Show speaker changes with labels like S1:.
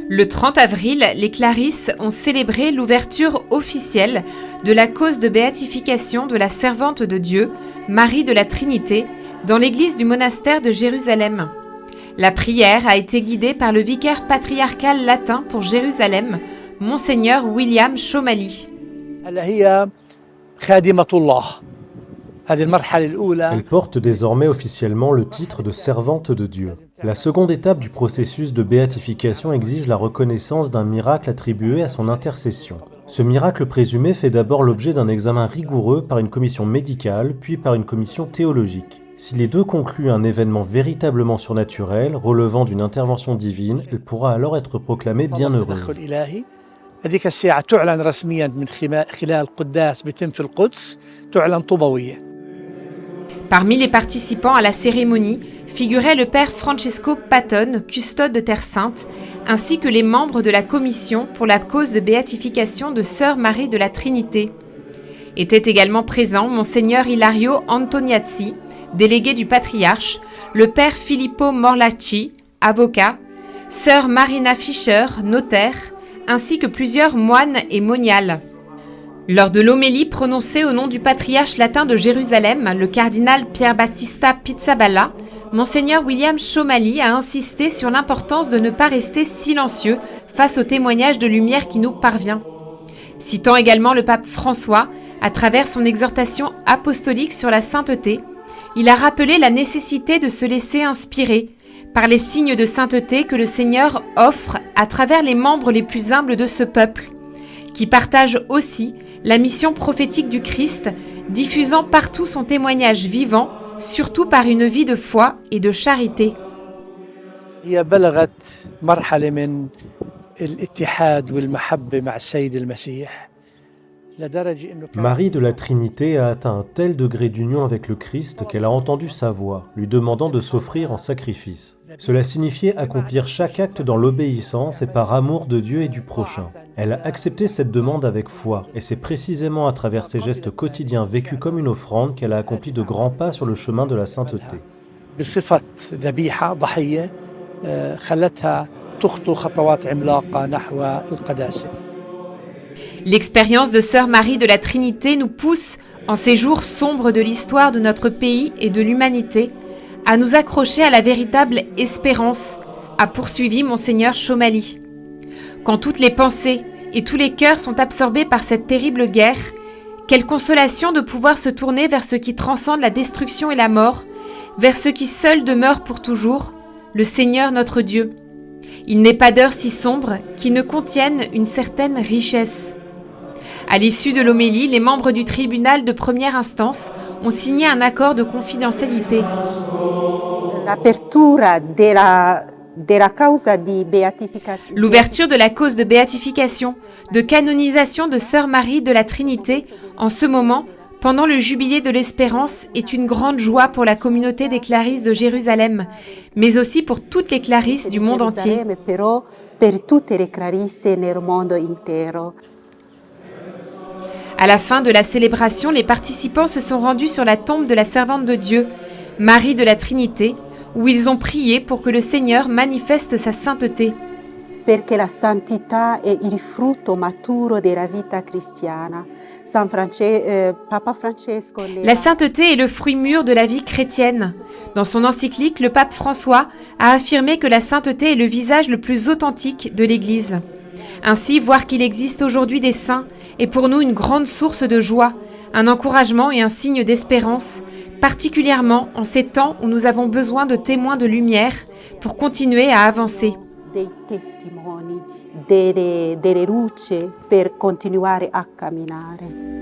S1: Le 30 avril, les Clarisses ont célébré l'ouverture officielle de la cause de béatification de la servante de Dieu, Marie de la Trinité, dans l'église du monastère de Jérusalem. La prière a été guidée par le vicaire patriarcal latin pour Jérusalem, Monseigneur William Chomali.
S2: Elle porte désormais officiellement le titre de servante de Dieu. La seconde étape du processus de béatification exige la reconnaissance d'un miracle attribué à son intercession. Ce miracle présumé fait d'abord l'objet d'un examen rigoureux par une commission médicale, puis par une commission théologique. Si les deux concluent un événement véritablement surnaturel, relevant d'une intervention divine, elle pourra alors être proclamée bienheureuse.
S1: Parmi les participants à la cérémonie figurait le père Francesco Patton, custode de Terre Sainte, ainsi que les membres de la commission pour la cause de béatification de Sœur Marie de la Trinité. Étaient également présents Monseigneur Ilario Antoniazzi, délégué du patriarche, le père Filippo Morlacci, avocat, Sœur Marina Fischer, notaire, ainsi que plusieurs moines et moniales. Lors de l'homélie prononcée au nom du patriarche latin de Jérusalem, le cardinal Pier Battista Pizzaballa, Monseigneur William Chomali a insisté sur l'importance de ne pas rester silencieux face au témoignage de lumière qui nous parvient. Citant également le pape François, à travers son exhortation apostolique sur la sainteté, il a rappelé la nécessité de se laisser inspirer par les signes de sainteté que le Seigneur offre à travers les membres les plus humbles de ce peuple, qui partagent aussi la mission prophétique du Christ, diffusant partout son témoignage vivant, surtout par une vie de foi et de charité.
S2: Marie de la Trinité a atteint un tel degré d'union avec le Christ qu'elle a entendu sa voix, lui demandant de s'offrir en sacrifice. Cela signifiait accomplir chaque acte dans l'obéissance et par amour de Dieu et du prochain. Elle a accepté cette demande avec foi, et c'est précisément à travers ces gestes quotidiens vécus comme une offrande qu'elle a accompli de grands pas sur le chemin de la sainteté.
S1: L'expérience de Sœur Marie de la Trinité nous pousse, en ces jours sombres de l'histoire de notre pays et de l'humanité, à nous accrocher à la véritable espérance, a poursuivi Monseigneur Chomali. Quand toutes les pensées et tous les cœurs sont absorbés par cette terrible guerre, quelle consolation de pouvoir se tourner vers ce qui transcende la destruction et la mort, vers ce qui seul demeure pour toujours, le Seigneur notre Dieu. Il n'est pas d'heure si sombre qui ne contienne une certaine richesse. À l'issue de l'homélie, les membres du tribunal de première instance ont signé un accord de confidentialité. L'ouverture de la cause de béatification, de canonisation de Sœur Marie de la Trinité, en ce moment, pendant le jubilé de l'Espérance, est une grande joie pour la communauté des Clarisses de Jérusalem, mais aussi pour toutes les Clarisses du monde entier. À la fin de la célébration, les participants se sont rendus sur la tombe de la servante de Dieu, Marie de la Trinité, où ils ont prié pour que le Seigneur manifeste sa sainteté.
S3: La santità è il frutto maturo della vita cristiana. Papa Francesco.
S1: La sainteté est le fruit mûr de la vie chrétienne. Dans son encyclique, le pape François a affirmé que la sainteté est le visage le plus authentique de l'Église. Ainsi, voir qu'il existe aujourd'hui des saints est pour nous une grande source de joie, un encouragement et un signe d'espérance, particulièrement en ces temps où nous avons besoin de témoins de lumière pour continuer à avancer.
S3: Dei testimoni, delle luci per continuare a camminare.